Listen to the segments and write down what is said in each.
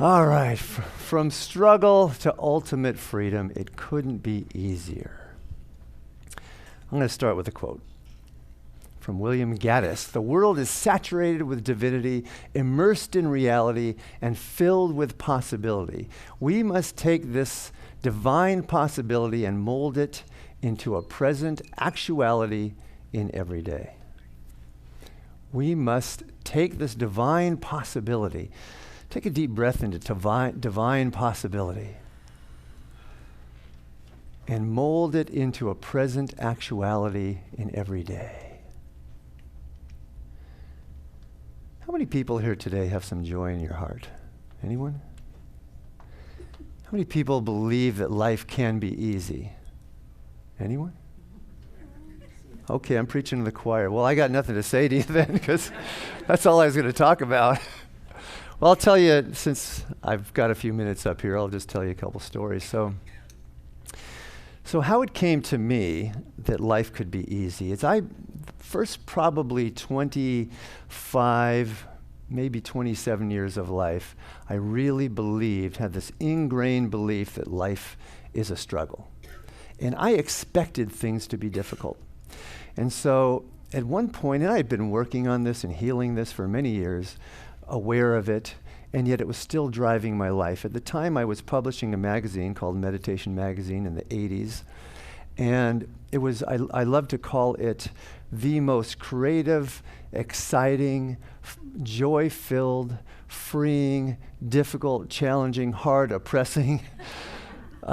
All right, from struggle to ultimate freedom, it couldn't be easier. I'm going to start with a quote from William Gaddis. The world is saturated with divinity, immersed in reality, and filled with possibility. We must take this divine possibility and mold it into a present actuality in every day. We must take this divine possibility. Take a deep breath into divine possibility and mold it into a present actuality in every day. How many people here today have some joy in your heart? Anyone? How many people believe that life can be easy? Anyone? Okay, I'm preaching to the choir. Well, I got nothing to say to you then, because that's all I was going to talk about. Well, I'll tell you, since I've got a few minutes up here, I'll just tell you a couple stories. So how it came to me that life could be easy is first probably 25, maybe 27 years of life, I really had this ingrained belief that life is a struggle. And I expected things to be difficult. And so at one point, and I had been working on this and healing this for many years, aware of it, and yet it was still driving my life. At the time, I was publishing a magazine called Meditation Magazine in the 80s, and it was, I love to call it the most creative, exciting, joy-filled, freeing, difficult, challenging, hard, oppressing,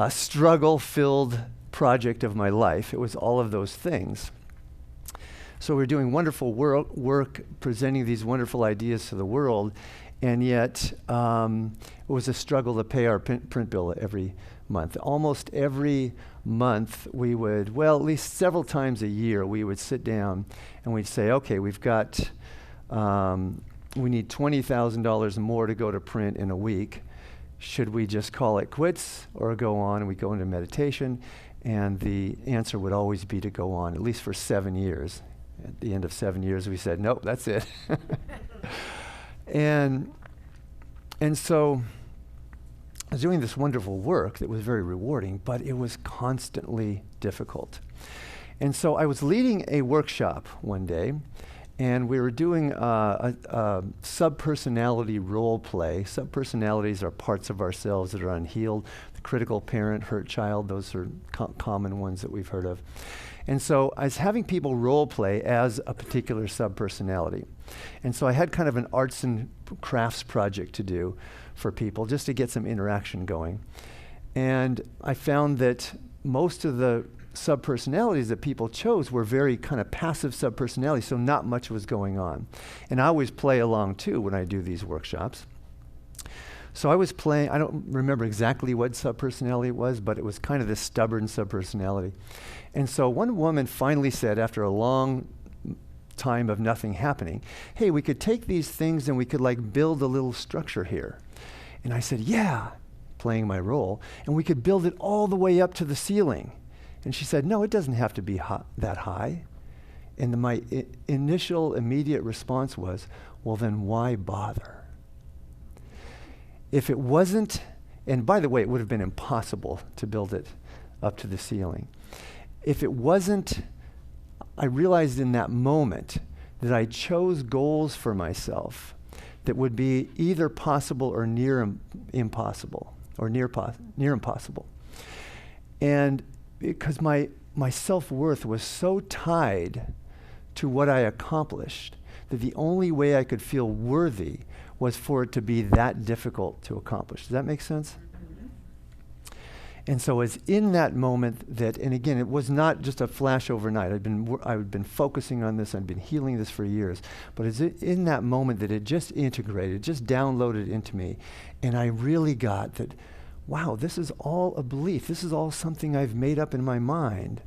struggle-filled project of my life. It was all of those things. So we're doing wonderful work, presenting these wonderful ideas to the world, and yet it was a struggle to pay our print bill every month. Almost every month we would, at least several times a year, we would sit down and we'd say, okay, we need $20,000 more to go to print in a week. Should we just call it quits or go on? And we go into meditation, and the answer would always be to go on, at least for 7 years. At the end of 7 years, we said, nope, that's it. And so I was doing this wonderful work that was very rewarding, but it was constantly difficult. And so I was leading a workshop one day, and we were doing a subpersonality role play. Subpersonalities are parts of ourselves that are unhealed. The critical parent, hurt child, those are common ones that we've heard of. And so I was having people role play as a particular subpersonality. And so I had kind of an arts and crafts project to do for people just to get some interaction going. And I found that most of the subpersonalities that people chose were very kind of passive subpersonalities, so not much was going on. And I always play along too when I do these workshops. So I was playing, I don't remember exactly what subpersonality it was, but it was kind of this stubborn subpersonality. And so one woman finally said, after a long time of nothing happening, hey, we could take these things and we could like build a little structure here. And I said, yeah, playing my role, and we could build it all the way up to the ceiling. And she said, no, it doesn't have to be that high. And my initial immediate response was, well, then why bother? If it wasn't, and by the way, it would have been impossible to build it up to the ceiling. If it wasn't, I realized in that moment that I chose goals for myself that would be either possible or near impossible, or near impossible. And because my self-worth was so tied to what I accomplished that the only way I could feel worthy was for it to be that difficult to accomplish. Does that make sense? And so it's in that moment that, and again, it was not just a flash overnight. I'd been focusing on this, I'd been healing this for years, but it's in that moment that it just integrated, just downloaded into me, and I really got that, wow, this is all a belief. This is all something I've made up in my mind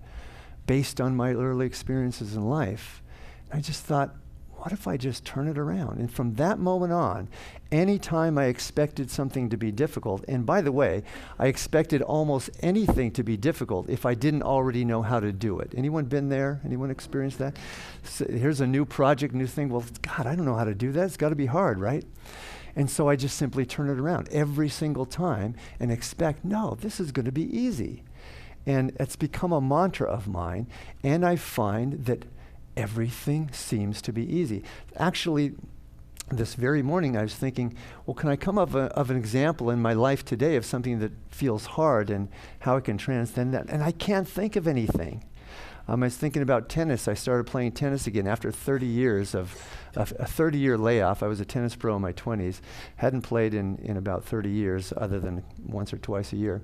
based on my early experiences in life. And I just thought, what if I just turn it around? And from that moment on, anytime I expected something to be difficult, and by the way, I expected almost anything to be difficult if I didn't already know how to do it. Anyone been there? Anyone experienced that? So here's a new project, new thing. Well, God, I don't know how to do that. It's got to be hard, right? And so I just simply turn it around every single time and expect, no, this is going to be easy. And it's become a mantra of mine, and I find that everything seems to be easy. Actually, this very morning I was thinking, well, can I come up of an example in my life today of something that feels hard and how I can transcend that? And I can't think of anything. I was thinking about tennis. I started playing tennis again after 30 years of a 30-year layoff. I was a tennis pro in my 20s. Hadn't played in about 30 years other than once or twice a year.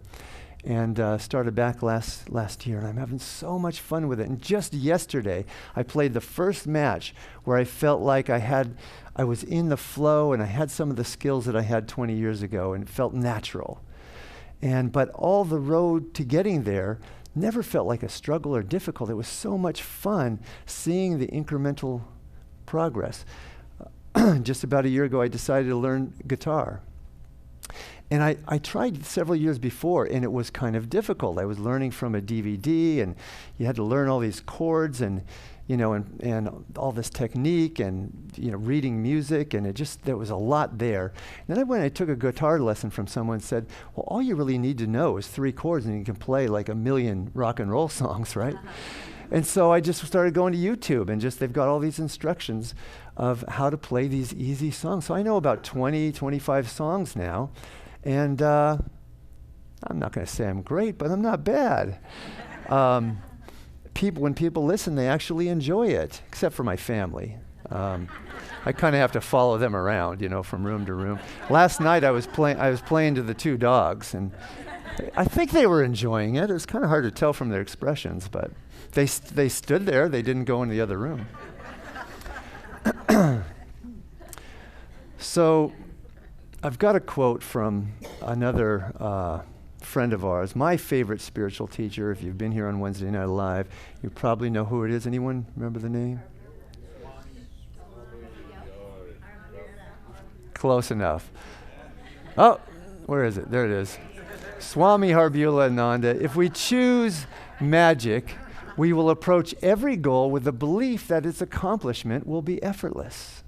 And started back last year, and I'm having so much fun with it. And just yesterday, I played the first match where I felt like I was in the flow, and I had some of the skills that I had 20 years ago, and it felt natural. But all the road to getting there never felt like a struggle or difficult. It was so much fun seeing the incremental progress. Just about a year ago, I decided to learn guitar. And I tried several years before, and it was kind of difficult. I was learning from a DVD, and you had to learn all these chords and all this technique and, reading music, and there was a lot there. And then when I took a guitar lesson from someone, said, well, all you really need to know is 3 chords, and you can play like 1,000,000 rock and roll songs, right? And so I just started going to YouTube, and they've got all these instructions of how to play these easy songs. So I know about 20, 25 songs now. And I'm not going to say I'm great, but I'm not bad. When people listen, they actually enjoy it, except for my family. I kind of have to follow them around, from room to room. Last night I was playing to the 2 dogs, and I think they were enjoying it. It was kind of hard to tell from their expressions, but they stood there. They didn't go in the other room. So I've got a quote from another friend of ours, my favorite spiritual teacher. If you've been here on Wednesday Night Live, you probably know who it is. Anyone remember the name? Close enough. Oh, where is it? There it is. Swami Harbula Ananda. If we choose magic, we will approach every goal with the belief that its accomplishment will be effortless.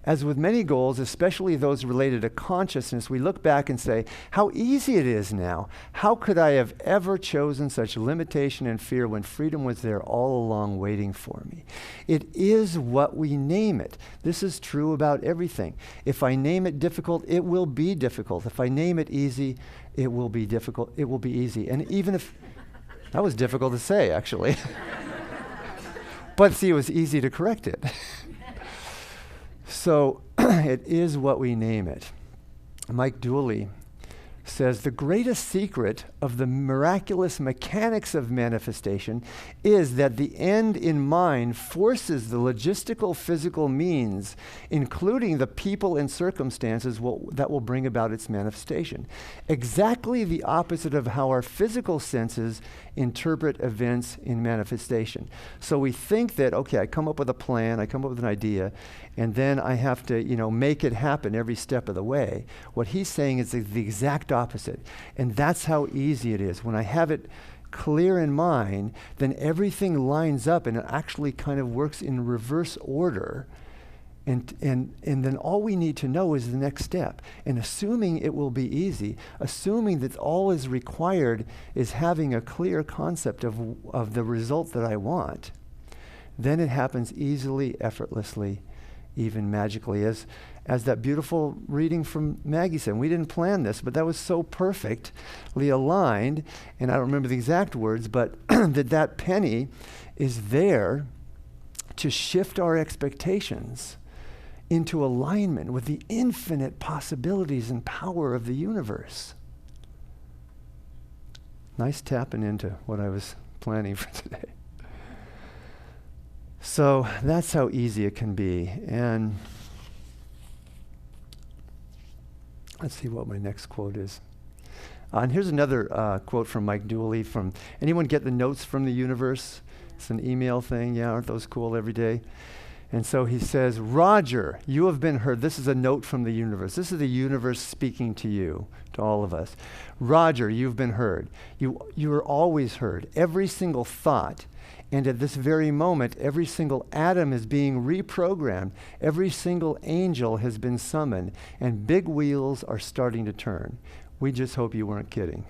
As with many goals, especially those related to consciousness, we look back and say, how easy it is now. How could I have ever chosen such limitation and fear when freedom was there all along waiting for me? It is what we name it. This is true about everything. If I name it difficult, it will be difficult. If I name it easy, it will be difficult. It will be easy. And even if, that was difficult to say, actually. But see, it was easy to correct it. So it is what we name it. Mike Dooley says, the greatest secret of the miraculous mechanics of manifestation is that the end in mind forces the logistical physical means, including the people and circumstances that will bring about its manifestation. Exactly the opposite of how our physical senses interpret events in manifestation. So we think that, okay, I come up with a plan, I come up with an idea, and then I have to, make it happen every step of the way. What he's saying is the exact opposite. And that's how easy it is. When I have it clear in mind, then everything lines up and it actually kind of works in reverse order. And then all we need to know is the next step. And assuming it will be easy, assuming that all is required is having a clear concept of the result that I want, then it happens easily, effortlessly, even magically. As that beautiful reading from Maggie said, we didn't plan this, but that was so perfectly aligned, and I don't remember the exact words, but that penny is there to shift our expectations into alignment with the infinite possibilities and power of the universe. Nice tapping into what I was planning for today. So that's how easy it can be. And let's see what my next quote is. And here's another quote from Mike Dooley. Anyone get the notes from the universe? It's an email thing. Yeah, aren't those cool every day? And so he says, Roger, you have been heard. This is a note from the universe. This is the universe speaking to you, to all of us. Roger, you've been heard. You are always heard. Every single thought, and at this very moment, every single atom is being reprogrammed. Every single angel has been summoned, and big wheels are starting to turn. We just hope you weren't kidding.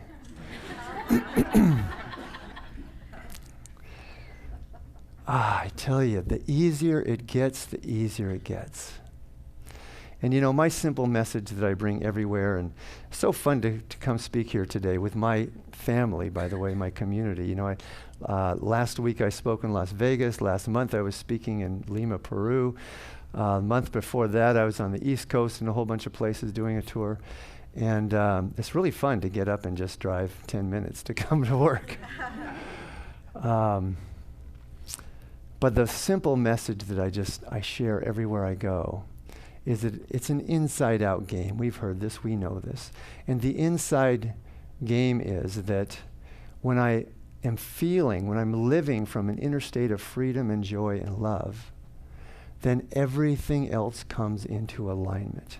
I tell you, the easier it gets, the easier it gets. And you know, my simple message that I bring everywhere, and so fun to come speak here today with my family, by the way, my community. You know, last week I spoke in Las Vegas. Last month I was speaking in Lima, Peru. A month before that I was on the East Coast in a whole bunch of places doing a tour. And it's really fun to get up and just drive 10 minutes to come to work. But the simple message that I share everywhere I go is that it's an inside-out game. We've heard this, we know this. And the inside game is that when I am feeling, when I'm living from an inner state of freedom and joy and love, then everything else comes into alignment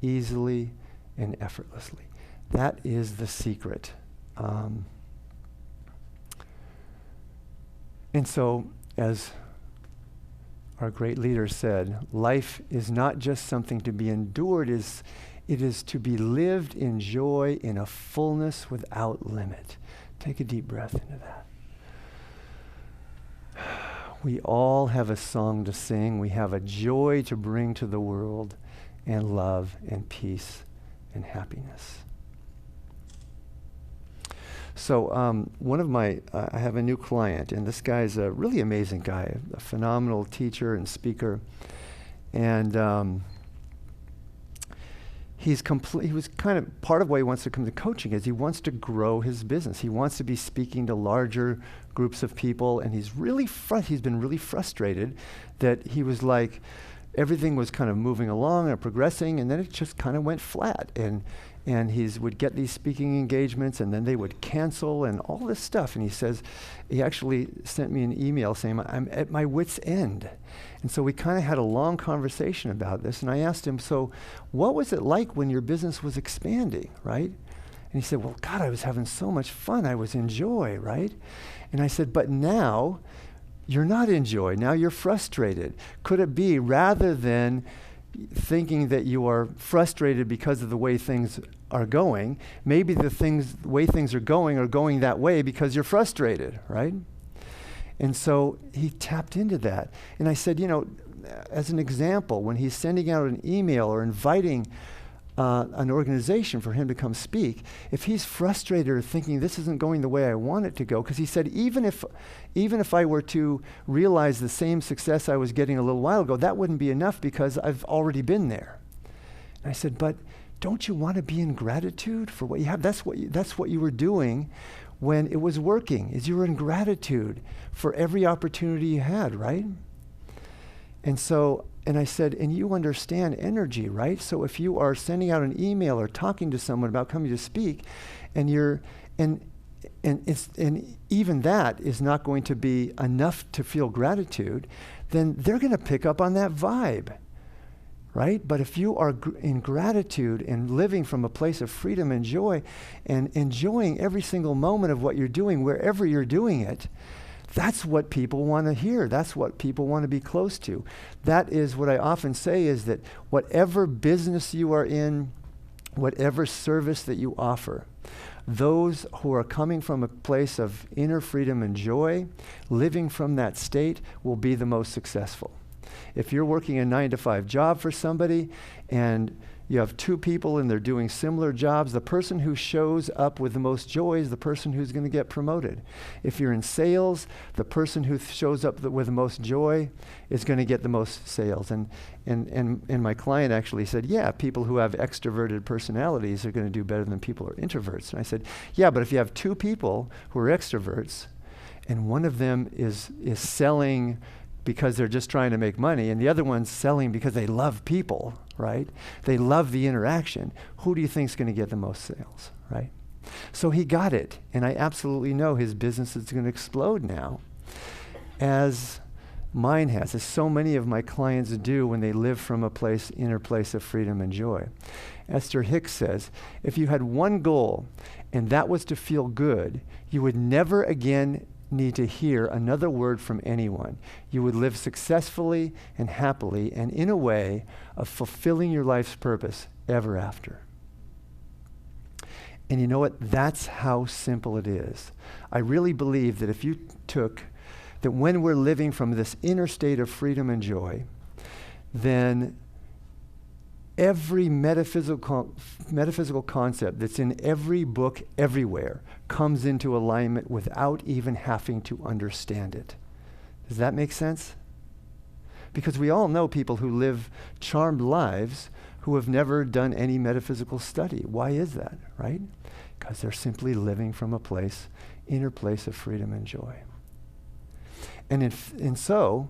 easily and effortlessly. That is the secret. And so, as our great leader said, life is not just something to be endured, it is to be lived in joy in a fullness without limit. Take a deep breath into that. We all have a song to sing. We have a joy to bring to the world, and love and peace and happiness. So one of my, I have a new client, and this guy's a really amazing guy, a phenomenal teacher and speaker. And he was kind of, part of why he wants to come to coaching is he wants to grow his business. He wants to be speaking to larger groups of people, and he's been really frustrated that he was like, everything was kind of moving along and progressing, and then it just kind of went flat. And he would get these speaking engagements, and then they would cancel and all this stuff. And he says, he actually sent me an email saying, I'm at my wit's end. And so we kind of had a long conversation about this. And I asked him, so what was it like when your business was expanding, right? And he said, well, God, I was having so much fun. I was in joy, right? And I said, but now you're not in joy. Now you're frustrated. Could it be, rather than thinking that you are frustrated because of the way things are going, maybe the way things are going that way because you're frustrated, right? And so he tapped into that. And I said, you know, as an example, when he's sending out an email or inviting an organization for him to come speak, if he's frustrated or thinking this isn't going the way I want it to go, because he said, even if I were to realize the same success I was getting a little while ago, that wouldn't be enough because I've already been there. And I said, but don't you want to be in gratitude for what you have? That's what you were doing when it was working, is you were in gratitude for every opportunity you had, right? And I said, and you understand energy, right? So if you are sending out an email or talking to someone about coming to speak, and even that is not going to be enough to feel gratitude, then they're going to pick up on that vibe, right? But if you are in gratitude and living from a place of freedom and joy and enjoying every single moment of what you're doing, wherever you're doing it, that's what people want to hear. That's what people want to be close to. That is what I often say, is that whatever business you are in, whatever service that you offer, those who are coming from a place of inner freedom and joy, living from that state, will be the most successful. If you're working a 9-to-5 job for somebody and you have two people and they're doing similar jobs, the person who shows up with the most joy is the person who's going to get promoted. If you're in sales, the person who shows up with the most joy is going to get the most sales. And my client actually said, yeah, people who have extroverted personalities are going to do better than people who are introverts. And I said, yeah, but if you have two people who are extroverts and one of them is selling because they're just trying to make money, and the other one's selling because they love people, right? They love the interaction. Who do you think is going to get the most sales, right? So he got it, and I absolutely know his business is going to explode now as Mine has, as so many of my clients do when they live from a inner place of freedom and joy. Esther Hicks says, if you had one goal, and that was to feel good, you would never again need to hear another word from anyone. You would live successfully and happily and in a way of fulfilling your life's purpose ever after. And you know what? That's how simple it is. I really believe that if you took, that when we're living from this inner state of freedom and joy, then every metaphysical concept that's in every book everywhere comes into alignment without even having to understand it. Does that make sense? Because we all know people who live charmed lives who have never done any metaphysical study. Why is that, right? Because they're simply living from a inner place of freedom and joy. And so,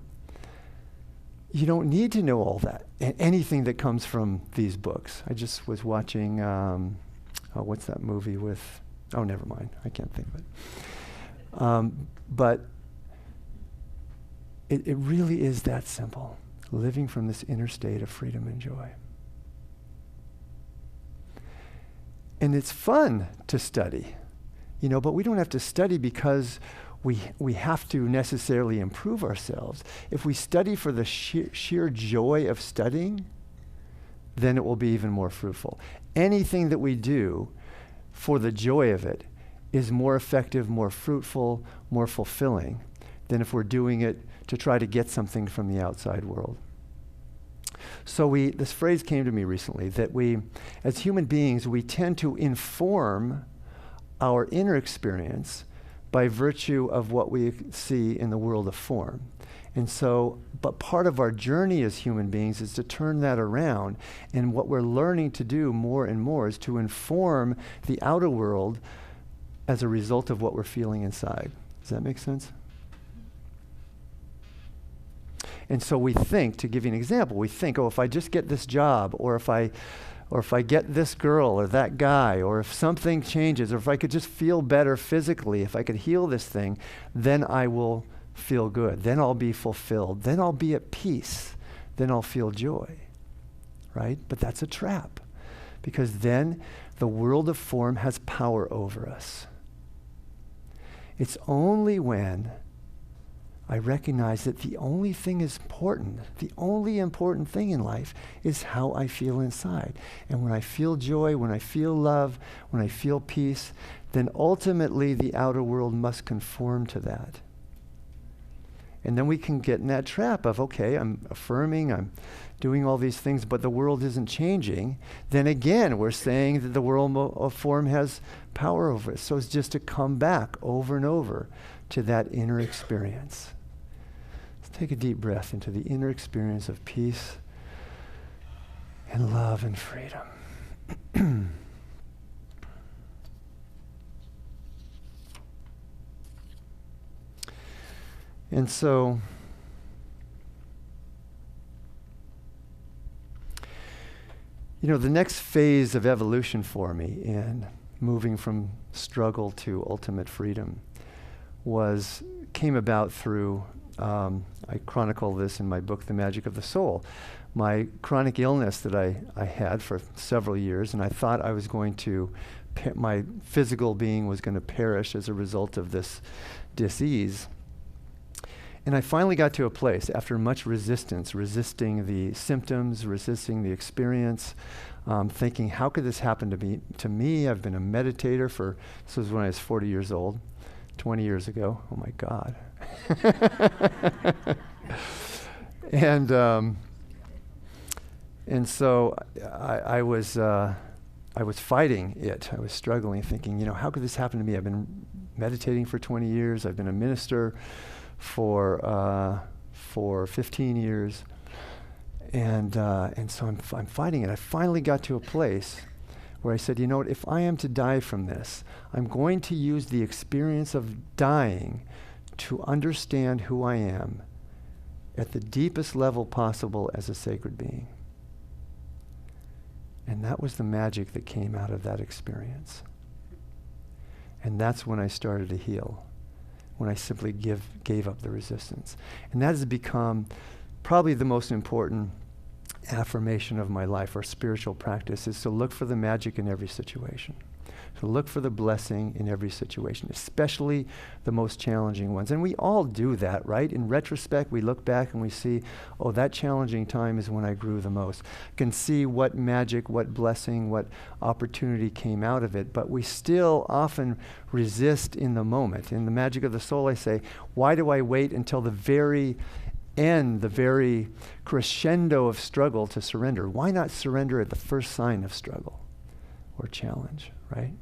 you don't need to know all that, anything that comes from these books. I just was watching, what's that movie with, never mind, I can't think of it. But it really is that simple, living from this inner state of freedom and joy. And it's fun to study, but we don't have to study because we have to necessarily improve ourselves. If we study for the sheer joy of studying, then it will be even more fruitful. Anything that we do for the joy of it is more effective, more fruitful, more fulfilling than if we're doing it to try to get something from the outside world. So this phrase came to me recently, that we, as human beings, we tend to inform our inner experience by virtue of what we see in the world of form. And so, but part of our journey as human beings is to turn that around, and what we're learning to do more and more is to inform the outer world as a result of what we're feeling inside. Does that make sense? And so we think, to give you an example, we think, if I just get this job, or if I get this girl or that guy, or if something changes, or if I could just feel better physically, if I could heal this thing, then I will feel good. Then I'll be fulfilled. Then I'll be at peace. Then I'll feel joy, right? But that's a trap, because then the world of form has power over us. It's only when I recognize that the only thing is important, the only important thing in life is how I feel inside. And when I feel joy, when I feel love, when I feel peace, then ultimately the outer world must conform to that. And then we can get in that trap of, okay, I'm affirming, I'm doing all these things, but the world isn't changing. Then again, we're saying that the world of form has power over us. So it's just to come back over and over to that inner experience. Take a deep breath into the inner experience of peace and love and freedom. And so, the next phase of evolution for me in moving from struggle to ultimate freedom came about through I chronicle this in my book, The Magic of the Soul. My chronic illness that I had for several years, and I thought I was going to, my physical being was going to perish as a result of this disease. And I finally got to a place, after much resistance, resisting the symptoms, resisting the experience, thinking, how could this happen to me? I've been a meditator this was when I was 40 years old, 20 years ago. Oh my God. And so I was fighting it. I was struggling, thinking, how could this happen to me? I've been meditating for 20 years. I've been a minister for 15 years, and so I'm fighting it. I finally got to a place where I said, what? If I am to die from this, I'm going to use the experience of dying to understand who I am at the deepest level possible as a sacred being. And that was the magic that came out of that experience. And that's when I started to heal. when I simply gave up the resistance. And that has become probably the most important affirmation of my life or spiritual practice, is to look for the magic in every situation. To look for the blessing in every situation, especially the most challenging ones. And we all do that, right? In retrospect, we look back and we see, oh, that challenging time is when I grew the most. Can see what magic, what blessing, what opportunity came out of it, but we still often resist in the moment. In the Magic of the Soul, I say, why do I wait until the very end, the very crescendo of struggle to surrender? Why not surrender at the first sign of struggle or challenge, right?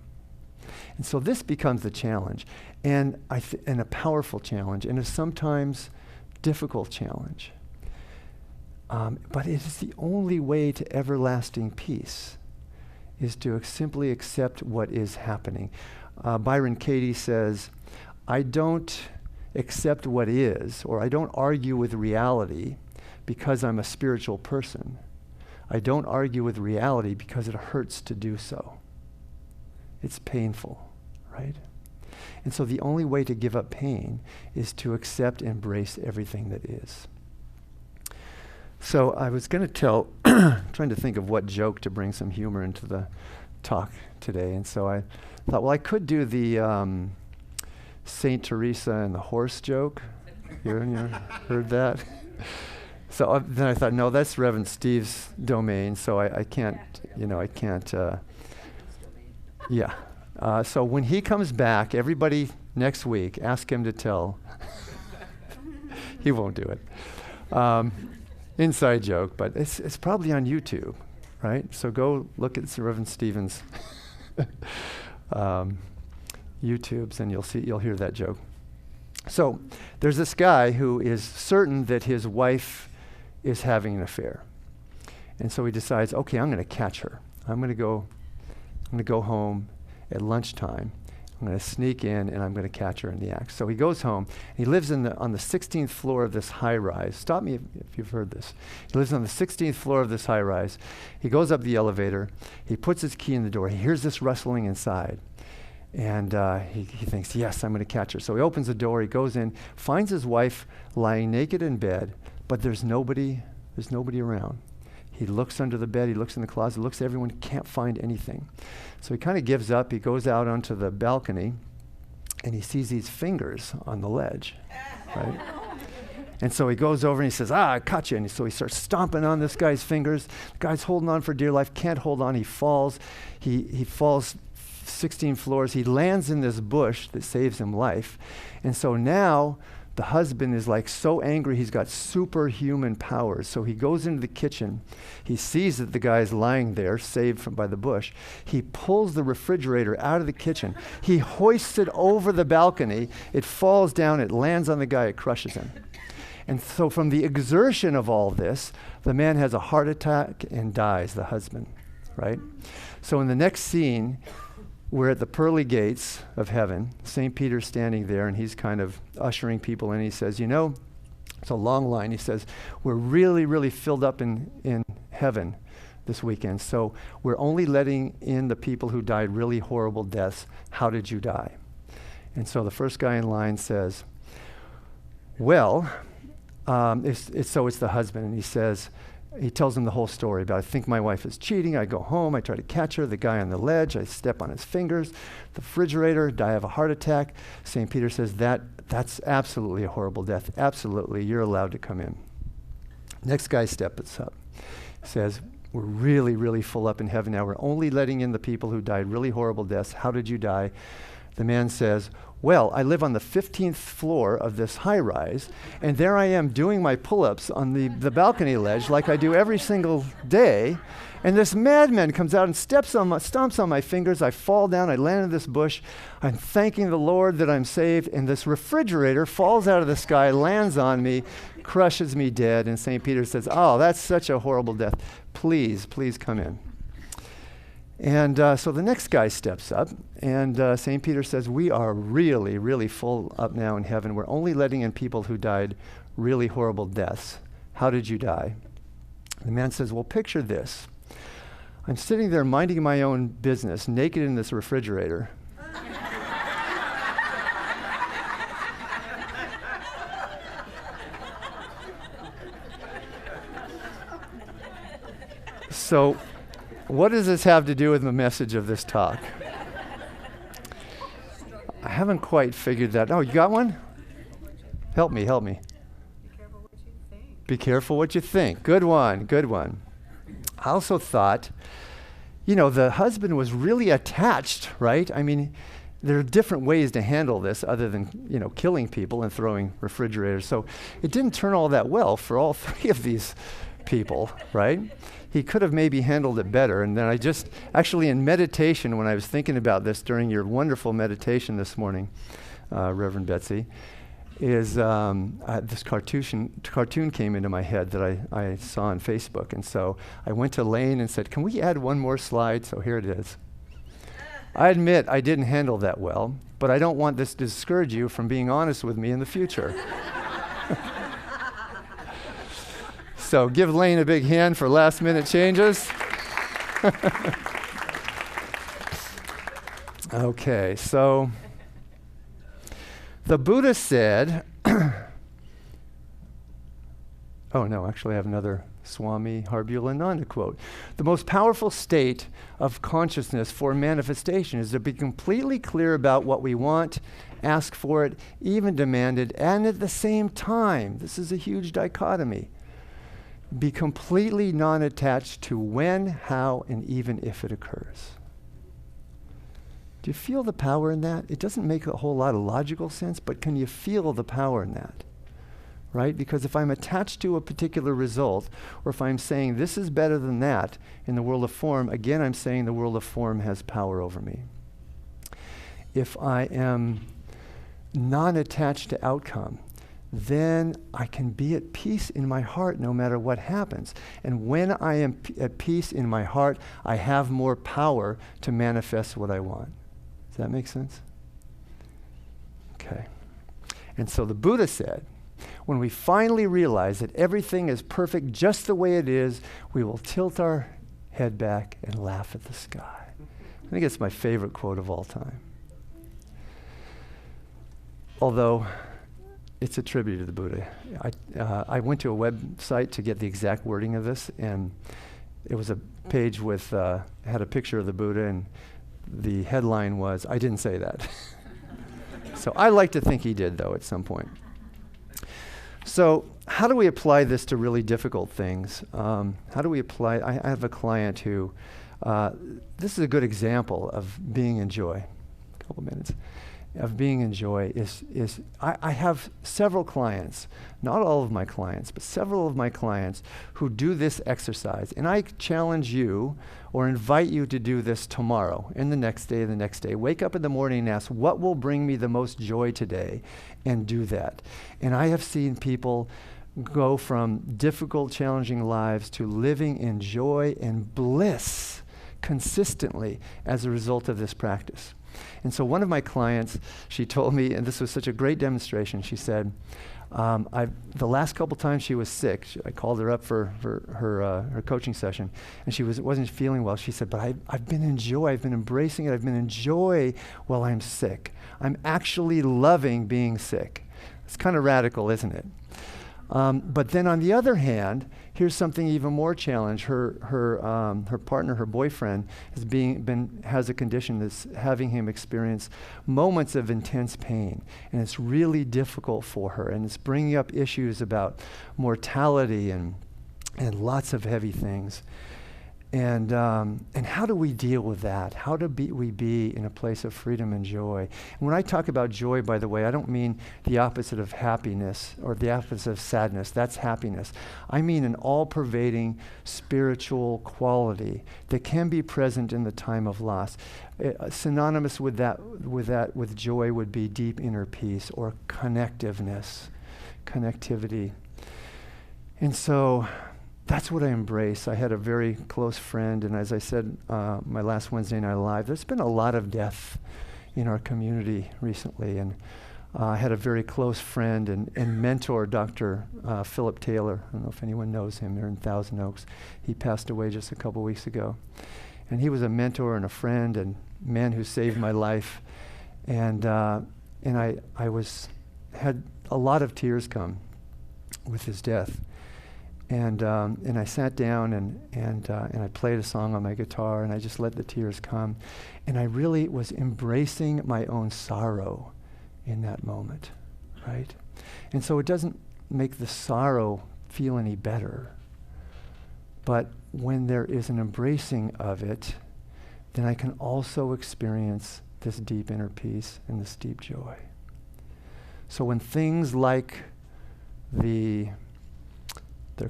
And so this becomes the challenge, and and a powerful challenge, and a sometimes difficult challenge. But it is the only way to everlasting peace, is to simply accept what is happening. Byron Katie says, I don't accept what is, or I don't argue with reality because I'm a spiritual person. I don't argue with reality because it hurts to do so. It's painful, right? And so the only way to give up pain is to accept and embrace everything that is. So I was going to trying to think of what joke to bring some humor into the talk today. And so I thought, well, I could do the Saint Teresa and the horse joke. You heard that? So then I thought, no, that's Reverend Steve's domain, so I can't, I can't. So when he comes back, everybody next week, ask him to tell. He won't do it. Inside joke, but it's probably on YouTube, right? So go look at Reverend Stephen's YouTubes, and you'll hear that joke. So there's this guy who is certain that his wife is having an affair, and so he decides, okay, I'm going to catch her. I'm going to go home at lunchtime. I'm going to sneak in, and I'm going to catch her in the act. So he goes home. He lives on the 16th floor of this high-rise. Stop me if you've heard this. He lives on the 16th floor of this high-rise. He goes up the elevator. He puts his key in the door. He hears this rustling inside. And he thinks, yes, I'm going to catch her. So he opens the door. He goes in, finds his wife lying naked in bed, but there's nobody around. He looks under the bed, he looks in the closet, looks at everyone, can't find anything. So he kind of gives up. He goes out onto the balcony, and he sees these fingers on the ledge, right? And so he goes over and he says, I caught you. And so he starts stomping on this guy's fingers. The guy's holding on for dear life, can't hold on. He falls. He falls 16 floors. He lands in this bush that saves him life. And so now the husband is like so angry, he's got superhuman powers. So he goes into the kitchen. He sees that the guy is lying there, saved by the bush. He pulls the refrigerator out of the kitchen. He hoists it over the balcony. It falls down. It lands on the guy. It crushes him. And so from the exertion of all this, the man has a heart attack and dies, the husband, right? So in the next scene, we're at the pearly gates of heaven. St. Peter's standing there, and he's kind of ushering people in. He says, it's a long line. He says, we're really, really filled up in heaven this weekend. So we're only letting in the people who died really horrible deaths. How did you die? And so the first guy in line says, well, it's the husband. And he tells him the whole story about, I think my wife is cheating. I go home. I try to catch her. The guy on the ledge, I step on his fingers. The refrigerator, I have a heart attack. St. Peter says, that's absolutely a horrible death. Absolutely. You're allowed to come in. Next guy steps up. Says, we're really, really full up in heaven now. We're only letting in the people who died really horrible deaths. How did you die? The man says, well, I live on the 15th floor of this high-rise, and there I am doing my pull-ups on the balcony ledge like I do every single day, and this madman comes out and stomps on my fingers. I fall down. I land in this bush. I'm thanking the Lord that I'm saved, and this refrigerator falls out of the sky, lands on me, crushes me dead, and St. Peter says, oh, that's such a horrible death. Please come in. And so the next guy steps up, and St. Peter says, we are really, really full up now in heaven. We're only letting in people who died really horrible deaths. How did you die? The man says, well, picture this. I'm sitting there minding my own business, naked in this refrigerator. So, what does this have to do with the message of this talk? I haven't quite figured that. Oh, you got one? Help me. Be careful what you think. Be careful what you think. Good one. I also thought, the husband was really attached, right? I mean, there are different ways to handle this other than, killing people and throwing refrigerators. So it didn't turn all that well for all three of these people, right? He could have maybe handled it better. And then actually in meditation, when I was thinking about this during your wonderful meditation this morning, Reverend Betsy, is this cartoon came into my head that I saw on Facebook. And so I went to Lane and said, can we add one more slide? So here it is. I admit I didn't handle that well, but I don't want this to discourage you from being honest with me in the future. So give Lane a big hand for last minute changes. Okay, so the Buddha said, actually I have another Swami Harbula quote. The most powerful state of consciousness for manifestation is to be completely clear about what we want, ask for it, even demand it, and at the same time, this is a huge dichotomy, be completely non-attached to when, how, and even if it occurs. Do you feel the power in that? It doesn't make a whole lot of logical sense, but can you feel the power in that? Right? Because if I'm attached to a particular result, or if I'm saying this is better than that in the world of form, again, I'm saying the world of form has power over me. If I am non-attached to outcome, then I can be at peace in my heart no matter what happens. And when I am at peace in my heart, I have more power to manifest what I want. Does that make sense? Okay. And so the Buddha said, when we finally realize that everything is perfect just the way it is, we will tilt our head back and laugh at the sky. I think it's my favorite quote of all time. Although it's a tribute to the Buddha. I went to a website to get the exact wording of this, and it was a page with, had a picture of the Buddha, and the headline was, I didn't say that. So I like to think he did, though, at some point. So how do we apply this to really difficult things? How do we apply? I have a client who, this is a good example of being in joy. A couple minutes. Of being in joy is I have several clients, not all of my clients, but several of my clients who do this exercise. And I challenge you or invite you to do this tomorrow and the next day. Wake up in the morning and ask, what will bring me the most joy today? And do that. And I have seen people go from difficult, challenging lives to living in joy and bliss consistently as a result of this practice. And so one of my clients, she told me, and this was such a great demonstration, she said, the last couple times she was sick, I called her up for her coaching session, and she wasn't feeling well. She said, but I've been in joy, I've been embracing it, I've been in joy while I'm sick. I'm actually loving being sick. It's kind of radical, isn't it? But then on the other hand, here's something even more challenging. Her partner, her boyfriend, has a condition that's having him experience moments of intense pain, and it's really difficult for her, and it's bringing up issues about mortality and lots of heavy things. And how do we deal with that? How do we be in a place of freedom and joy? And when I talk about joy, by the way, I don't mean the opposite of happiness or the opposite of sadness. That's happiness. I mean an all-pervading spiritual quality that can be present in the time of loss. Synonymous with joy would be deep inner peace or connectivity. And so that's what I embrace. I had a very close friend, and as I said, my last Wednesday Night Live, there's been a lot of death in our community recently, and I had a very close friend and mentor, Dr. Philip Taylor. I don't know if anyone knows him. They're in Thousand Oaks. He passed away just a couple weeks ago. And he was a mentor and a friend and man who saved my life. And I had a lot of tears come with his death. And I sat down and I played a song on my guitar, and I just let the tears come. And I really was embracing my own sorrow in that moment, right? And so it doesn't make the sorrow feel any better. But when there is an embracing of it, then I can also experience this deep inner peace and this deep joy. So when things like they're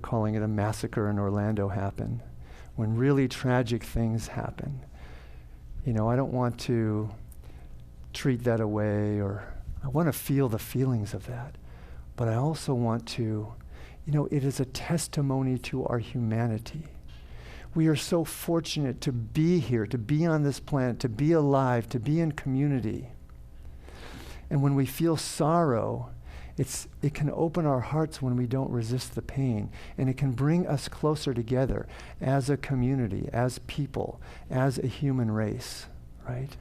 calling it a massacre in Orlando happen, when really tragic things happen, I don't want to treat that away, or I want to feel the feelings of that. But I also want to, it is a testimony to our humanity. We are so fortunate to be here, to be on this planet, to be alive, to be in community. And when we feel sorrow, it can open our hearts when we don't resist the pain, and it can bring us closer together as a community, as people, as a human race, right?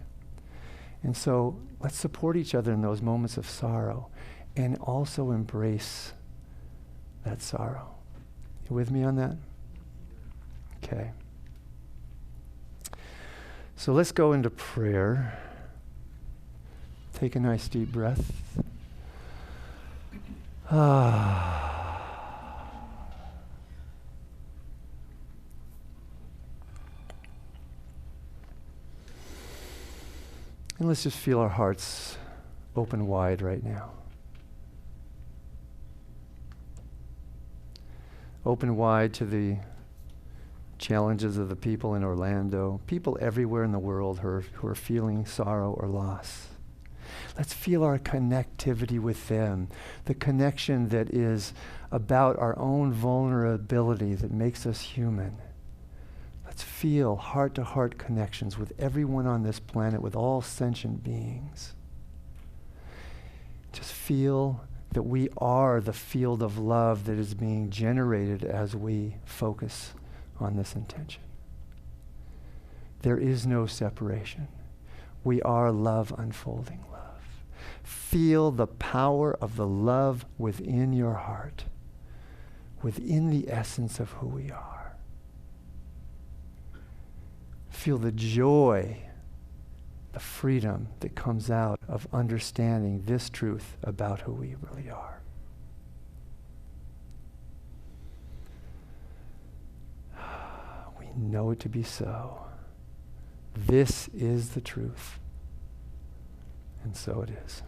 And so let's support each other in those moments of sorrow and also embrace that sorrow. You with me on that? Okay. So let's go into prayer. Take a nice deep breath. And let's just feel our hearts open wide right now. Open wide to the challenges of the people in Orlando, people everywhere in the world who are feeling sorrow or loss. Let's feel our connectivity with them, the connection that is about our own vulnerability that makes us human. Let's feel heart-to-heart connections with everyone on this planet, with all sentient beings. Just feel that we are the field of love that is being generated as we focus on this intention. There is no separation. We are love unfolding love. Feel the power of the love within your heart, within the essence of who we are. Feel the joy, the freedom that comes out of understanding this truth about who we really are. We know it to be so. This is the truth. And so it is.